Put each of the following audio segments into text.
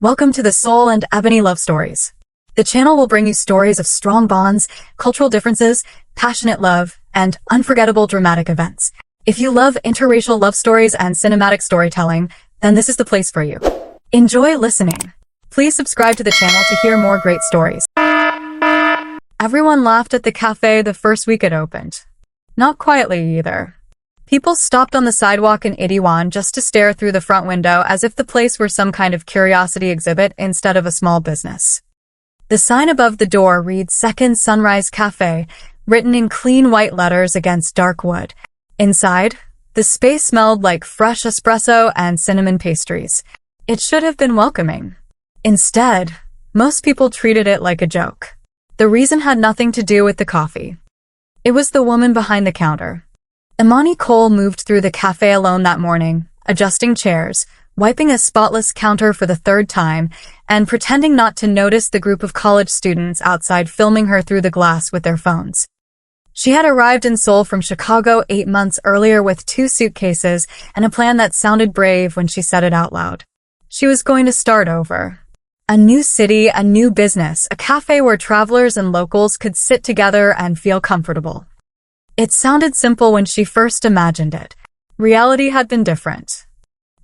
Welcome to the Soul and Ebony Love Stories. The channel will bring you stories of strong bonds, cultural differences, passionate love, and unforgettable dramatic events. If you love interracial love stories and cinematic storytelling, then this is the place for you. Enjoy listening. Please subscribe to the channel to hear more great stories. Everyone laughed at the cafe the first week it opened. Not quietly either. People stopped on the sidewalk in Ridicules just to stare through the front window as if the place were some kind of curiosity exhibit instead of a small business. The sign above the door reads Second Sunrise Café, written in clean white letters against dark wood. Inside, the space smelled like fresh espresso and cinnamon pastries. It should have been welcoming. Instead, most people treated it like a joke. The reason had nothing to do with the coffee. It was the woman behind the counter. Imani Cole moved through the cafe alone that morning, adjusting chairs, wiping a spotless counter for the third time, and pretending not to notice the group of college students outside filming her through the glass with their phones. She had arrived in Seoul from Chicago 8 months earlier with 2 suitcases and a plan that sounded brave when she said it out loud. She was going to start over. A new city, a new business, a cafe where travelers and locals could sit together and feel comfortable. It sounded simple when she first imagined it. Reality had been different.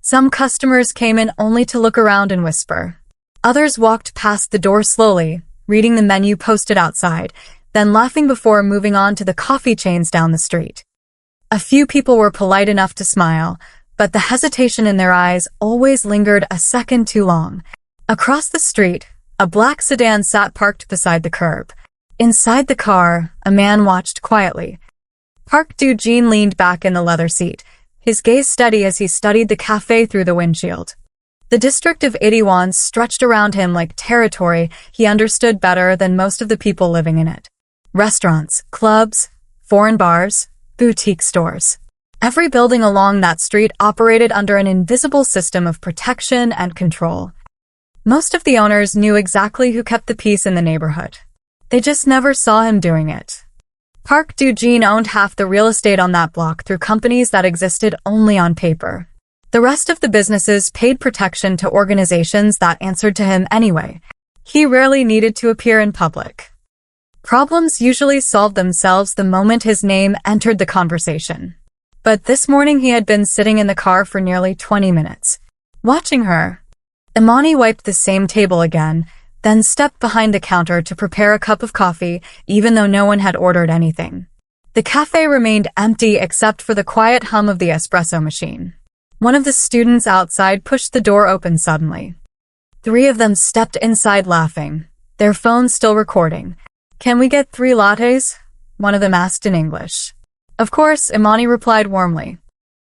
Some customers came in only to look around and whisper. Others walked past the door slowly, reading the menu posted outside, then laughing before moving on to the coffee chains down the street. A few people were polite enough to smile, but the hesitation in their eyes always lingered a second too long. Across the street, a black sedan sat parked beside the curb. Inside the car, a man watched quietly. Park Do-jin leaned back in the leather seat, his gaze steady as he studied the cafe through the windshield. The district of Ridicules stretched around him like territory he understood better than most of the people living in it. Restaurants, clubs, foreign bars, boutique stores. Every building along that street operated under an invisible system of protection and control. Most of the owners knew exactly who kept the peace in the neighborhood. They just never saw him doing it. Park Do-jin owned half the real estate on that block through companies that existed only on paper. The rest of the businesses paid protection to organizations that answered to him anyway. He rarely needed to appear in public. Problems usually solved themselves the moment his name entered the conversation. But this morning he had been sitting in the car for nearly 20 minutes, watching her. Imani wiped the same table again, then stepped behind the counter to prepare a cup of coffee, even though no one had ordered anything. The cafe remained empty except for the quiet hum of the espresso machine. One of the students outside pushed the door open suddenly. 3 of them stepped inside laughing, their phones still recording. "Can we get 3 lattes?" one of them asked in English. Of course, Imani replied warmly.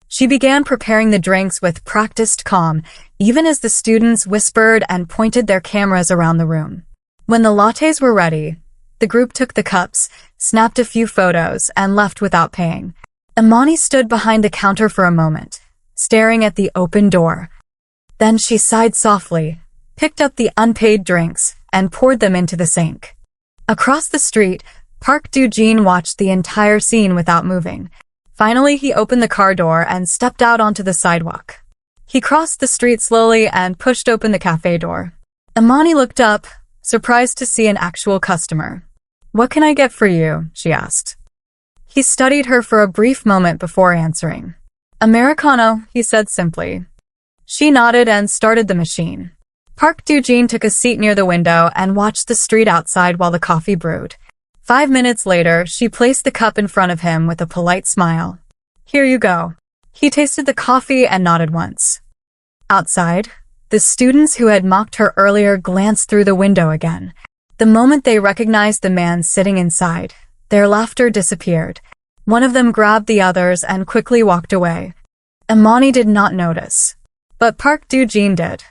She began preparing the drinks with practiced calm, even as the students whispered and pointed their cameras around the room. When the lattes were ready, the group took the cups, snapped a few photos, and left without paying. Imani stood behind the counter for a moment, staring at the open door. Then she sighed softly, picked up the unpaid drinks, and poured them into the sink. Across the street, Park Do-jin watched the entire scene without moving. Finally, he opened the car door and stepped out onto the sidewalk. He crossed the street slowly and pushed open the cafe door. Imani looked up, surprised to see an actual customer. "What can I get for you?" she asked. He studied her for a brief moment before answering. "Americano," he said simply. She nodded and started the machine. Park Do-jin took a seat near the window and watched the street outside while the coffee brewed. 5 minutes later, she placed the cup in front of him with a polite smile. "Here you go." He tasted the coffee and nodded once. Outside, the students who had mocked her earlier glanced through the window again. The moment they recognized the man sitting inside, their laughter disappeared. One of them grabbed the others and quickly walked away. Imani did not notice, but Park Do-jin did.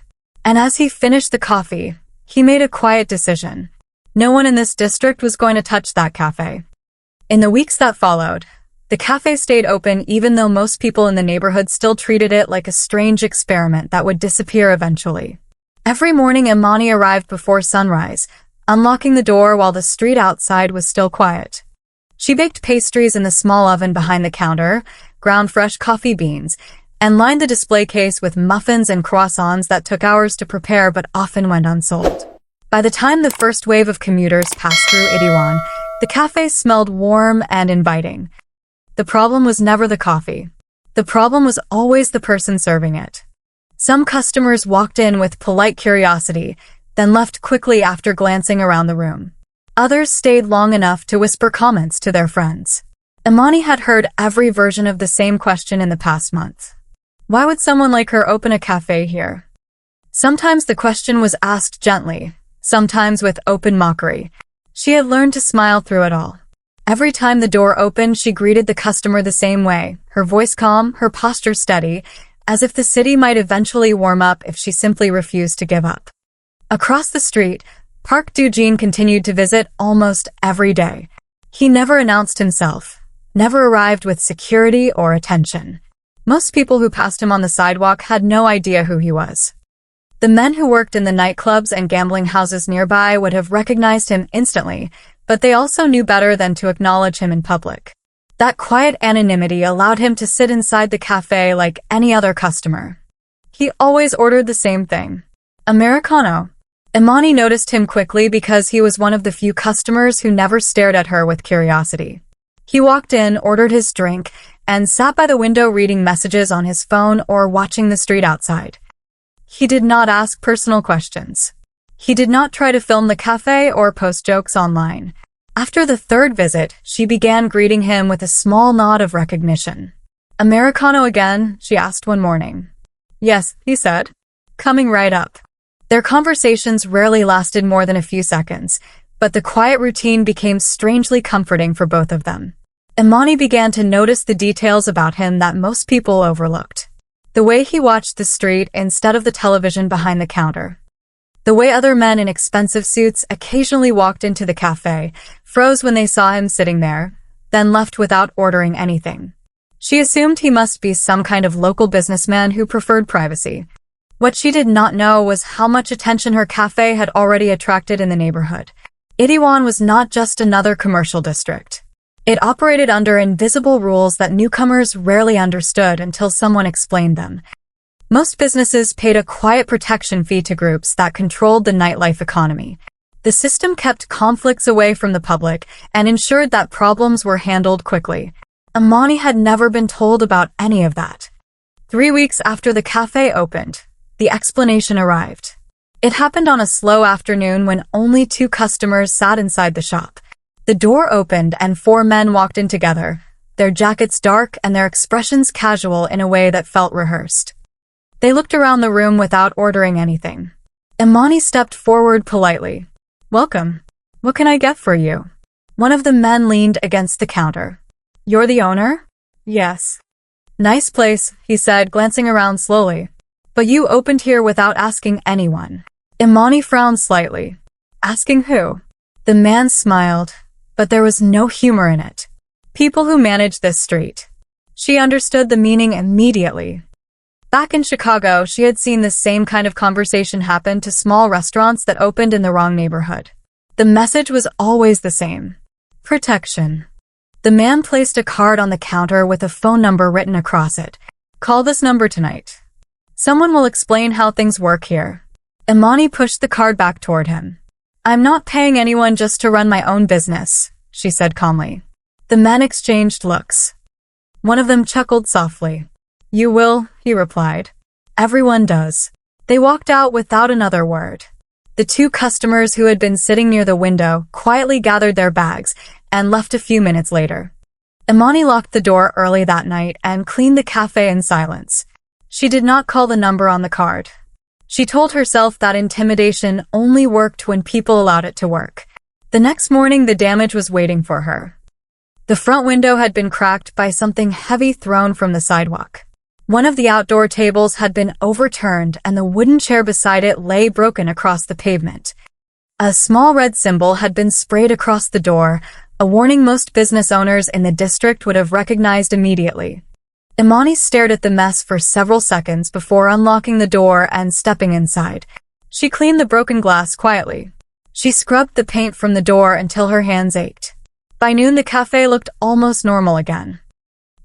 And as he finished the coffee, he made a quiet decision. No one in this district was going to touch that cafe. In the weeks that followed, the cafe stayed open even though most people in the neighborhood still treated it like a strange experiment that would disappear eventually. Every morning Imani arrived before sunrise, unlocking the door while the street outside was still quiet. She baked pastries in the small oven behind the counter, ground fresh coffee beans, and lined the display case with muffins and croissants that took hours to prepare but often went unsold. By the time the first wave of commuters passed through Itaewon, the cafe smelled warm and inviting. The problem was never the coffee. The problem was always the person serving it. Some customers walked in with polite curiosity, then left quickly after glancing around the room. Others stayed long enough to whisper comments to their friends. Imani had heard every version of the same question in the past month. Why would someone like her open a cafe here? Sometimes the question was asked gently, sometimes with open mockery. She had learned to smile through it all. Every time the door opened, she greeted the customer the same way, her voice calm, her posture steady, as if the city might eventually warm up if she simply refused to give up. Across the street, Park Do-jin continued to visit almost every day. He never announced himself, never arrived with security or attention. Most people who passed him on the sidewalk had no idea who he was. The men who worked in the nightclubs and gambling houses nearby would have recognized him instantly, but they also knew better than to acknowledge him in public. That quiet anonymity allowed him to sit inside the cafe like any other customer. He always ordered the same thing. Americano. Imani noticed him quickly because he was one of the few customers who never stared at her with curiosity. He walked in, ordered his drink, and sat by the window reading messages on his phone or watching the street outside. He did not ask personal questions. He did not try to film the cafe or post jokes online. After the third visit, she began greeting him with a small nod of recognition. Americano again, she asked one morning. Yes, he said, coming right up. Their conversations rarely lasted more than a few seconds, but the quiet routine became strangely comforting for both of them. Imani began to notice the details about him that most people overlooked. The way he watched the street instead of the television behind the counter. The way other men in expensive suits occasionally walked into the cafe, froze when they saw him sitting there, then left without ordering anything. She assumed he must be some kind of local businessman who preferred privacy. What she did not know was how much attention her cafe had already attracted in the neighborhood. Itaewon was not just another commercial district. It operated under invisible rules that newcomers rarely understood until someone explained them. Most businesses paid a quiet protection fee to groups that controlled the nightlife economy. The system kept conflicts away from the public and ensured that problems were handled quickly. Imani had never been told about any of that. 3 weeks after the cafe opened, the explanation arrived. It happened on a slow afternoon when only 2 customers sat inside the shop. The door opened and 4 men walked in together, their jackets dark and their expressions casual in a way that felt rehearsed. They looked around the room without ordering anything. Imani stepped forward politely. Welcome. What can I get for you? One of the men leaned against the counter. You're the owner? Yes. Nice place, he said, glancing around slowly. But you opened here without asking anyone. Imani frowned slightly. Asking who? The man smiled, but there was no humor in it. People who manage this street. She understood the meaning immediately. Back in Chicago, she had seen the same kind of conversation happen to small restaurants that opened in the wrong neighborhood. The message was always the same. Protection. The man placed a card on the counter with a phone number written across it. Call this number tonight. Someone will explain how things work here. Imani pushed the card back toward him. I'm not paying anyone just to run my own business, she said calmly. The men exchanged looks. One of them chuckled softly. You will, he replied. Everyone does. They walked out without another word. The 2 customers who had been sitting near the window quietly gathered their bags and left a few minutes later. Imani locked the door early that night and cleaned the cafe in silence. She did not call the number on the card. She told herself that intimidation only worked when people allowed it to work. The next morning, the damage was waiting for her. The front window had been cracked by something heavy thrown from the sidewalk. One of the outdoor tables had been overturned and the wooden chair beside it lay broken across the pavement. A small red symbol had been sprayed across the door, a warning most business owners in the district would have recognized immediately. Imani stared at the mess for several seconds before unlocking the door and stepping inside. She cleaned the broken glass quietly. She scrubbed the paint from the door until her hands ached. By noon, the cafe looked almost normal again.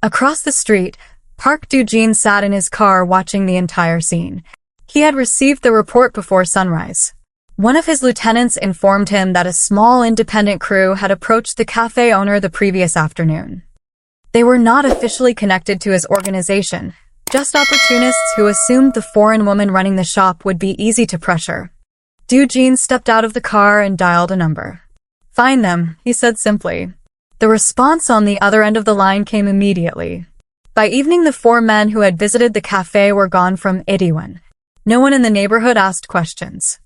Across the street, Park Do-jin sat in his car watching the entire scene. He had received the report before sunrise. One of his lieutenants informed him that a small independent crew had approached the cafe owner the previous afternoon. They were not officially connected to his organization, just opportunists who assumed the foreign woman running the shop would be easy to pressure. Do-jin stepped out of the car and dialed a number. "Find them," he said simply. The response on the other end of the line came immediately. By evening, the 4 men who had visited the cafe were gone from Itaewon. No one in the neighborhood asked questions.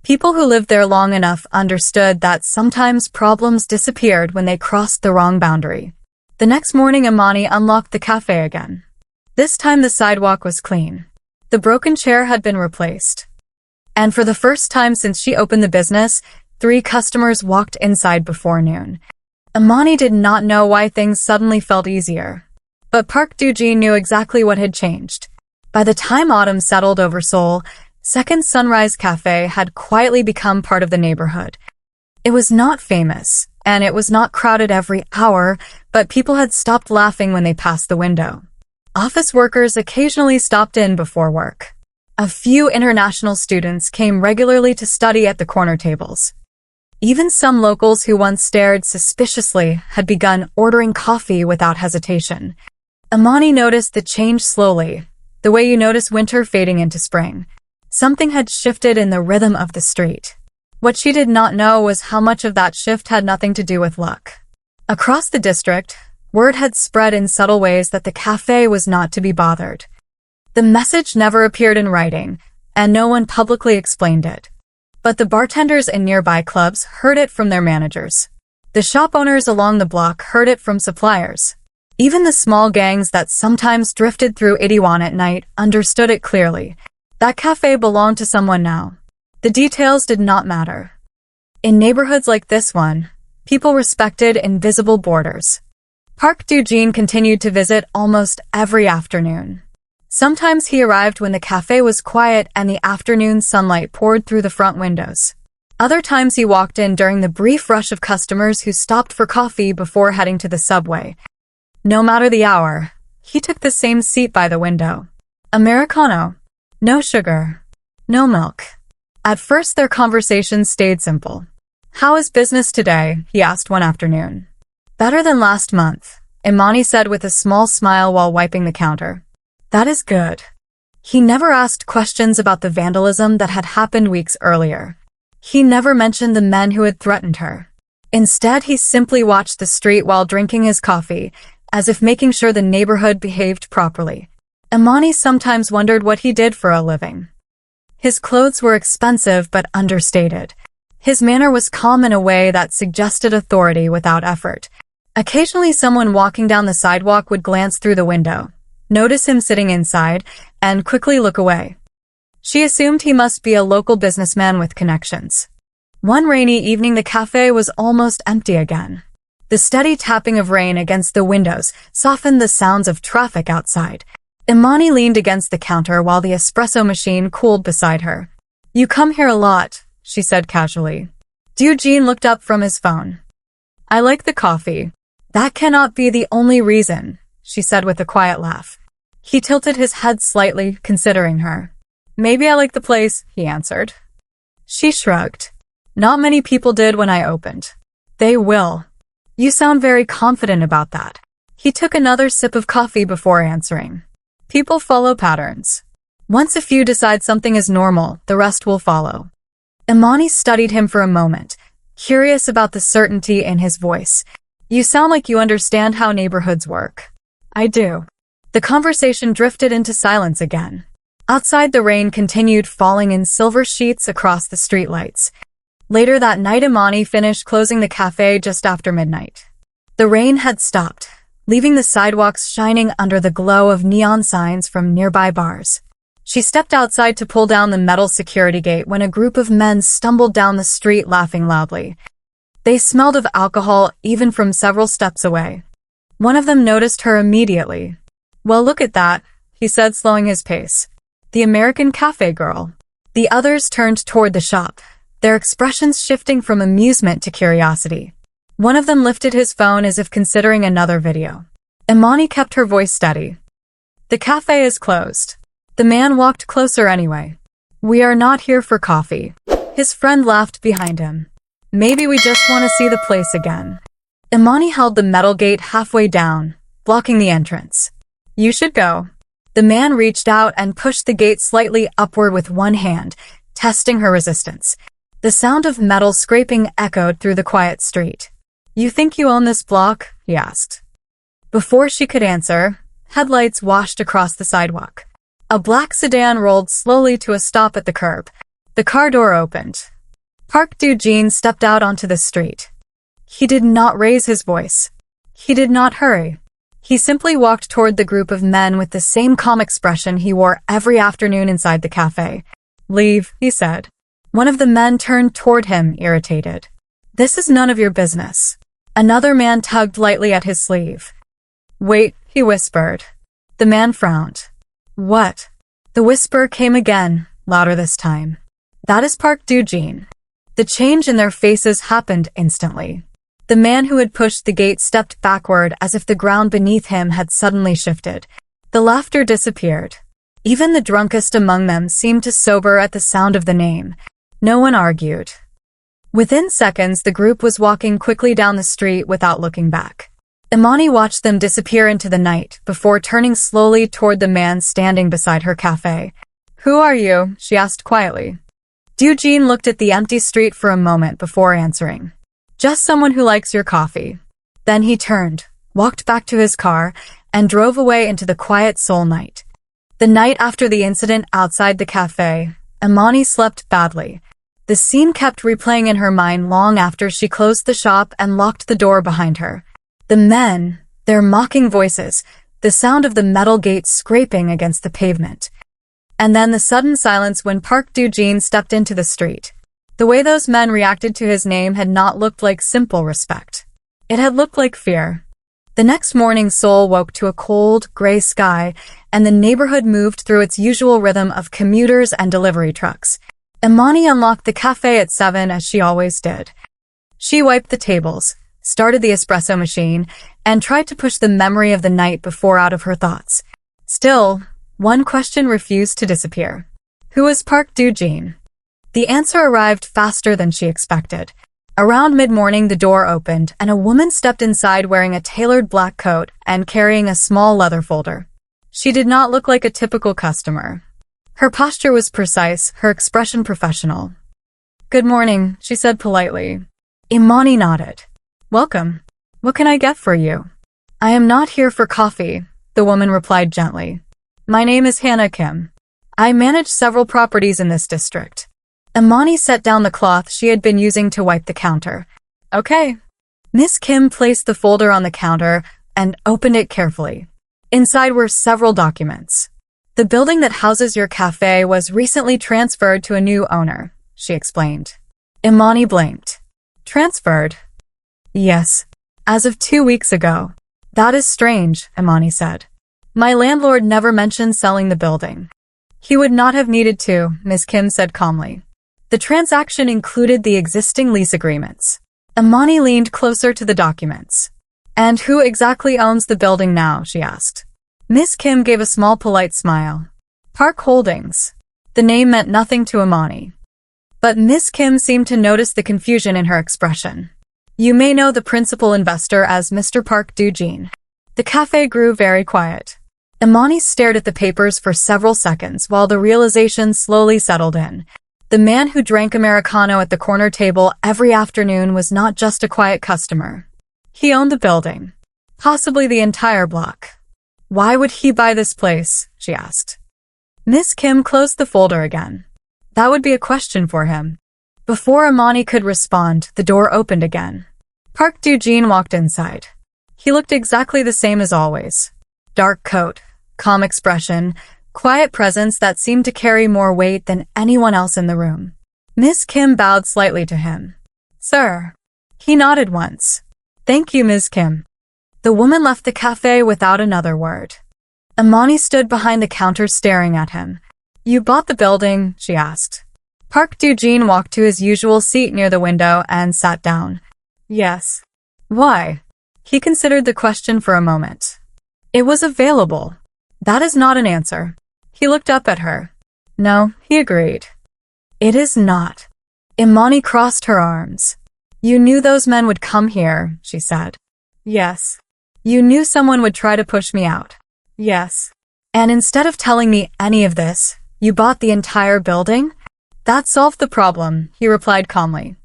People who lived there long enough understood that sometimes problems disappeared when they crossed the wrong boundary. The next morning, Imani unlocked the cafe again. This time the sidewalk was clean. The broken chair had been replaced. And for the first time since she opened the business, 3 customers walked inside before noon. Imani did not know why things suddenly felt easier. But Park Do-jin knew exactly what had changed. By the time autumn settled over Seoul, Second Sunrise Cafe had quietly become part of the neighborhood. It was not famous, and it was not crowded every hour, but people had stopped laughing when they passed the window. Office workers occasionally stopped in before work. A few international students came regularly to study at the corner tables. Even some locals who once stared suspiciously had begun ordering coffee without hesitation. Imani noticed the change slowly, the way you notice winter fading into spring. Something had shifted in the rhythm of the street. What she did not know was how much of that shift had nothing to do with luck. Across the district, word had spread in subtle ways that the cafe was not to be bothered. The message never appeared in writing, and no one publicly explained it. But the bartenders in nearby clubs heard it from their managers. The shop owners along the block heard it from suppliers. Even the small gangs that sometimes drifted through Itaewon at night understood it clearly. That cafe belonged to someone now. The details did not matter. In neighborhoods like this one, people respected invisible borders. Park Do-jin continued to visit almost every afternoon. Sometimes he arrived when the cafe was quiet and the afternoon sunlight poured through the front windows. Other times he walked in during the brief rush of customers who stopped for coffee before heading to the subway. No matter the hour, he took the same seat by the window. Americano. No sugar. No milk. At first their conversation stayed simple. "How is business today?" he asked one afternoon. "Better than last month," Imani said with a small smile while wiping the counter. "That is good." He never asked questions about the vandalism that had happened weeks earlier. He never mentioned the men who had threatened her. Instead, he simply watched the street while drinking his coffee, as if making sure the neighborhood behaved properly. Imani sometimes wondered what he did for a living. His clothes were expensive but understated. His manner was calm in a way that suggested authority without effort. Occasionally someone walking down the sidewalk would glance through the window, notice him sitting inside, and quickly look away. She assumed he must be a local businessman with connections. One rainy evening the cafe was almost empty again. The steady tapping of rain against the windows softened the sounds of traffic outside. Imani leaned against the counter while the espresso machine cooled beside her. "You come here a lot," she said casually. Do-jin looked up from his phone. "I like the coffee." "That cannot be the only reason," she said with a quiet laugh. He tilted his head slightly, considering her. "Maybe I like the place," he answered. She shrugged. "Not many people did when I opened." "They will." "You sound very confident about that." He took another sip of coffee before answering. "People follow patterns. Once a few decide something is normal, the rest will follow." Imani studied him for a moment, curious about the certainty in his voice. "You sound like you understand how neighborhoods work." "I do." The conversation drifted into silence again. Outside, the rain continued falling in silver sheets across the streetlights. Later that night, Imani finished closing the cafe just after midnight. The rain had stopped, leaving the sidewalks shining under the glow of neon signs from nearby bars. She stepped outside to pull down the metal security gate when a group of men stumbled down the street laughing loudly. They smelled of alcohol even from several steps away. One of them noticed her immediately. "Well, look at that," he said, slowing his pace. "The American cafe girl." The others turned toward the shop, their expressions shifting from amusement to curiosity. One of them lifted his phone as if considering another video. Imani kept her voice steady. The cafe is closed. The man walked closer anyway. We are not here for coffee. His friend laughed behind him. Maybe we just want to see the place again. Imani held the metal gate halfway down, blocking the entrance. You should go. The man reached out and pushed the gate slightly upward with one hand, testing her resistance. The sound of metal scraping echoed through the quiet street. You think you own this block? He asked. Before she could answer, headlights washed across the sidewalk. A black sedan rolled slowly to a stop at the curb. The car door opened. Park Do-jin stepped out onto the street. He did not raise his voice. He did not hurry. He simply walked toward the group of men with the same calm expression he wore every afternoon inside the cafe. Leave, he said. One of the men turned toward him, irritated. This is none of your business. Another man tugged lightly at his sleeve. Wait, he whispered. The man frowned. What? The whisper came again, louder this time. That is Park Do-jin. The change in their faces happened instantly. The man who had pushed the gate stepped backward as if the ground beneath him had suddenly shifted. The laughter disappeared. Even the drunkest among them seemed to sober at the sound of the name. No one argued. Within seconds, the group was walking quickly down the street without looking back. Imani watched them disappear into the night before turning slowly toward the man standing beside her cafe. Who are you? She asked quietly. Do-jin looked at the empty street for a moment before answering. Just someone who likes your coffee. Then he turned, walked back to his car, and drove away into the quiet Seoul night. The night after the incident outside the cafe, Imani slept badly. The scene kept replaying in her mind long after she closed the shop and locked the door behind her. The men, their mocking voices, the sound of the metal gate scraping against the pavement. And then the sudden silence when Park Do-jin stepped into the street. The way those men reacted to his name had not looked like simple respect. It had looked like fear. The next morning, Seoul woke to a cold, gray sky, and the neighborhood moved through its usual rhythm of commuters and delivery trucks. Imani unlocked the cafe at 7 as she always did. She wiped the tables, started the espresso machine, and tried to push the memory of the night before out of her thoughts. Still, one question refused to disappear. Who was Park Do-jin? The answer arrived faster than she expected. Around mid-morning, the door opened, and a woman stepped inside wearing a tailored black coat and carrying a small leather folder. She did not look like a typical customer. Her posture was precise, her expression professional. Good morning, she said politely. Imani nodded. Welcome. What can I get for you? I am not here for coffee, the woman replied gently. My name is Hannah Kim. I manage several properties in this district. Imani set down the cloth she had been using to wipe the counter. Okay. Miss Kim placed the folder on the counter and opened it carefully. Inside were several documents. The building that houses your cafe was recently transferred to a new owner, she explained. Imani blinked. Transferred? Yes. As of 2 weeks ago. That is strange, Imani said. My landlord never mentioned selling the building. He would not have needed to, Miss Kim said calmly. The transaction included the existing lease agreements. Imani leaned closer to the documents. And who exactly owns the building now, she asked. Miss Kim gave a small polite smile. Park Holdings. The name meant nothing to Imani. But Miss Kim seemed to notice the confusion in her expression. You may know the principal investor as Mr. Park Do-jin. The cafe grew very quiet. Imani stared at the papers for several seconds while the realization slowly settled in. The man who drank Americano at the corner table every afternoon was not just a quiet customer. He owned the building. Possibly the entire block. Why would he buy this place? She asked. Miss Kim closed the folder again. That would be a question for him. Before Imani could respond, the door opened again. Park Do-jin walked inside. He looked exactly the same as always. Dark coat, calm expression, quiet presence that seemed to carry more weight than anyone else in the room. Miss Kim bowed slightly to him. Sir. He nodded once. Thank you, Ms. Kim. The woman left the cafe without another word. Imani stood behind the counter staring at him. You bought the building? She asked. Park Do-jin walked to his usual seat near the window and sat down. Yes. Why? He considered the question for a moment. It was available. That is not an answer. He looked up at her. No, he agreed. It is not. Imani crossed her arms. You knew those men would come here, she said. Yes. You knew someone would try to push me out. Yes. And instead of telling me any of this, you bought the entire building? That solved the problem, he replied calmly.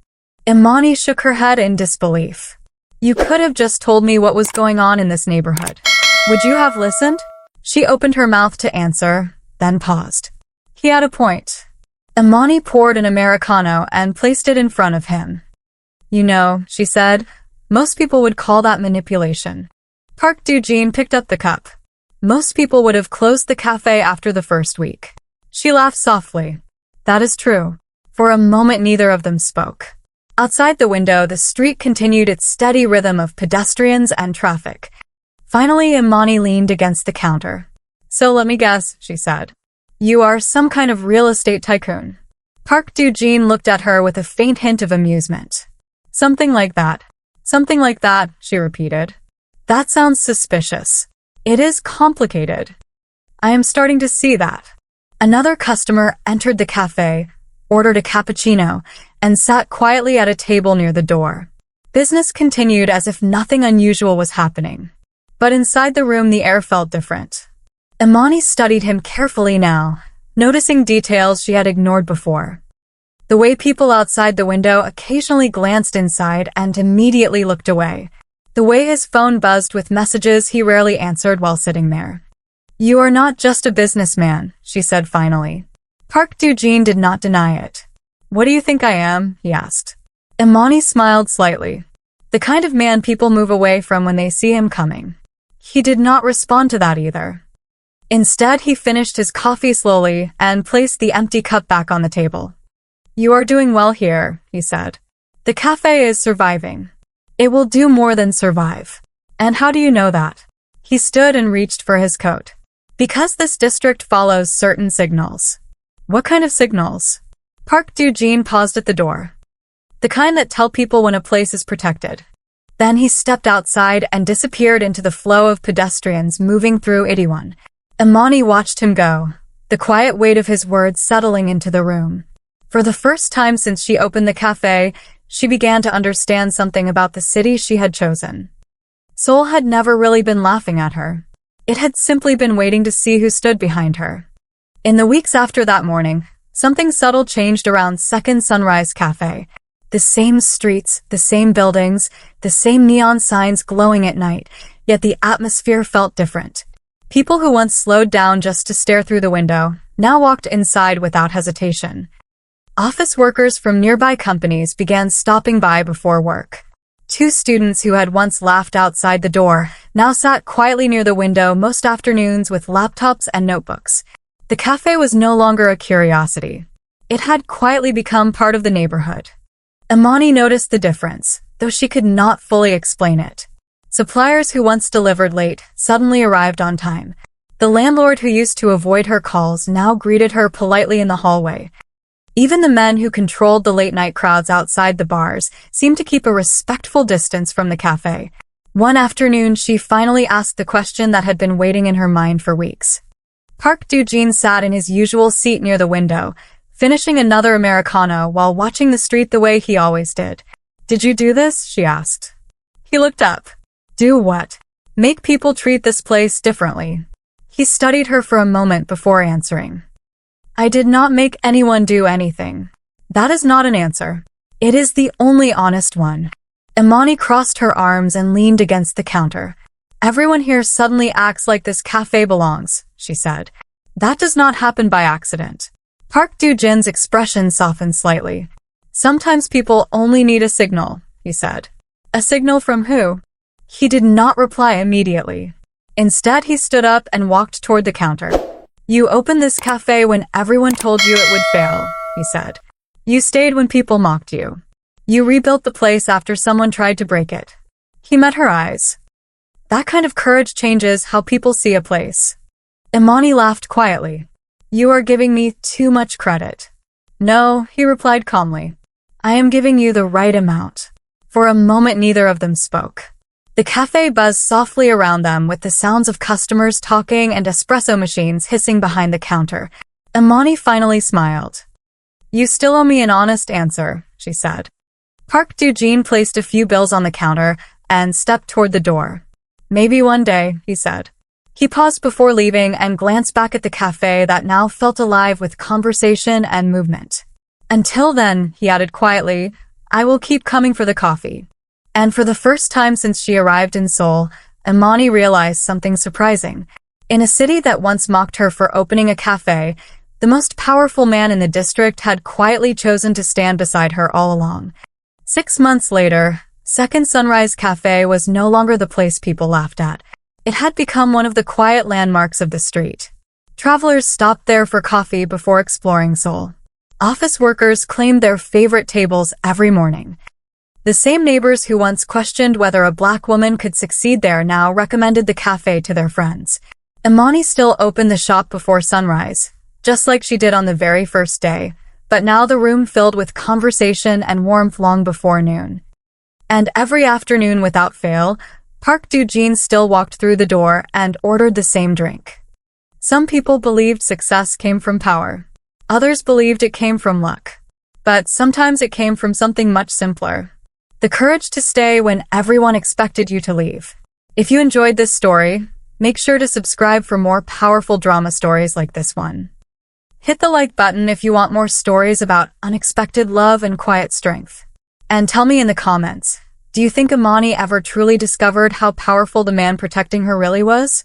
Imani shook her head in disbelief. You could have just told me what was going on in this neighborhood. Would you have listened? She opened her mouth to answer, then paused. He had a point. Imani poured an Americano and placed it in front of him. You know, she said, most people would call that manipulation. Park Do-jin picked up the cup. Most people would have closed the cafe after the first week. She laughed softly. That is true. For a moment neither of them spoke. Outside the window, the street continued its steady rhythm of pedestrians and traffic. Finally, Imani leaned against the counter. So let me guess, she said. You are some kind of real estate tycoon. Park Do-jin looked at her with a faint hint of amusement. Something like that. Something like that, she repeated. That sounds suspicious. It is complicated. I am starting to see that. Another customer entered the cafe, ordered a cappuccino, and sat quietly at a table near the door. Business continued as if nothing unusual was happening. But inside the room the air felt different. Imani studied him carefully now, noticing details she had ignored before. The way people outside the window occasionally glanced inside and immediately looked away. The way his phone buzzed with messages he rarely answered while sitting there. You are not just a businessman, she said finally. Park Do-jin did not deny it. What do you think I am? He asked. Imani smiled slightly. The kind of man people move away from when they see him coming. He did not respond to that either. Instead, he finished his coffee slowly and placed the empty cup back on the table. You are doing well here, he said. The cafe is surviving. It will do more than survive. And how do you know that? He stood and reached for his coat. Because this district follows certain signals. What kind of signals? Park Do-jin paused at the door. The kind that tell people when a place is protected. Then he stepped outside and disappeared into the flow of pedestrians moving through 81. Imani watched him go, the quiet weight of his words settling into the room. For the first time since she opened the cafe, she began to understand something about the city she had chosen. Seoul had never really been laughing at her. It had simply been waiting to see who stood behind her. In the weeks after that morning, something subtle changed around Second Sunrise Cafe. The same streets, the same buildings, the same neon signs glowing at night, yet the atmosphere felt different. People who once slowed down just to stare through the window now walked inside without hesitation. Office workers from nearby companies began stopping by before work. Two students who had once laughed outside the door now sat quietly near the window most afternoons with laptops and notebooks. The cafe was no longer a curiosity. It had quietly become part of the neighborhood. Imani noticed the difference, though she could not fully explain it. Suppliers who once delivered late suddenly arrived on time. The landlord who used to avoid her calls now greeted her politely in the hallway. Even the men who controlled the late-night crowds outside the bars seemed to keep a respectful distance from the cafe. One afternoon, she finally asked the question that had been waiting in her mind for weeks. Park Do-jin sat in his usual seat near the window, finishing another Americano while watching the street the way he always did. Did you do this? She asked. He looked up. Do what? Make people treat this place differently. He studied her for a moment before answering. I did not make anyone do anything. That is not an answer. It is the only honest one. Imani crossed her arms and leaned against the counter. Everyone here suddenly acts like this cafe belongs, she said. That does not happen by accident. Park Do-jin's expression softened slightly. Sometimes people only need a signal, he said. A signal from who? He did not reply immediately. Instead, he stood up and walked toward the counter. You opened this cafe when everyone told you it would fail, he said. You stayed when people mocked you. You rebuilt the place after someone tried to break it. He met her eyes. That kind of courage changes how people see a place. Imani laughed quietly. You are giving me too much credit. No, he replied calmly. I am giving you the right amount. For a moment neither of them spoke. The cafe buzzed softly around them with the sounds of customers talking and espresso machines hissing behind the counter. Imani finally smiled. "You still owe me an honest answer," she said. Park Do-jin placed a few bills on the counter and stepped toward the door. "Maybe one day," he said. He paused before leaving and glanced back at the cafe that now felt alive with conversation and movement. "Until then," he added quietly, "I will keep coming for the coffee." And for the first time since she arrived in Seoul, Imani realized something surprising. In a city that once mocked her for opening a cafe, the most powerful man in the district had quietly chosen to stand beside her all along. 6 months later, Second Sunrise Cafe was no longer the place people laughed at. It had become one of the quiet landmarks of the street. Travelers stopped there for coffee before exploring Seoul. Office workers claimed their favorite tables every morning. The same neighbors who once questioned whether a black woman could succeed there now recommended the cafe to their friends. Imani still opened the shop before sunrise, just like she did on the very first day, but now the room filled with conversation and warmth long before noon. And every afternoon without fail, Park Do-jin still walked through the door and ordered the same drink. Some people believed success came from power. Others believed it came from luck. But sometimes it came from something much simpler: the courage to stay when everyone expected you to leave. If you enjoyed this story, make sure to subscribe for more powerful drama stories like this one. Hit the like button if you want more stories about unexpected love and quiet strength. And tell me in the comments, do you think Imani ever truly discovered how powerful the man protecting her really was?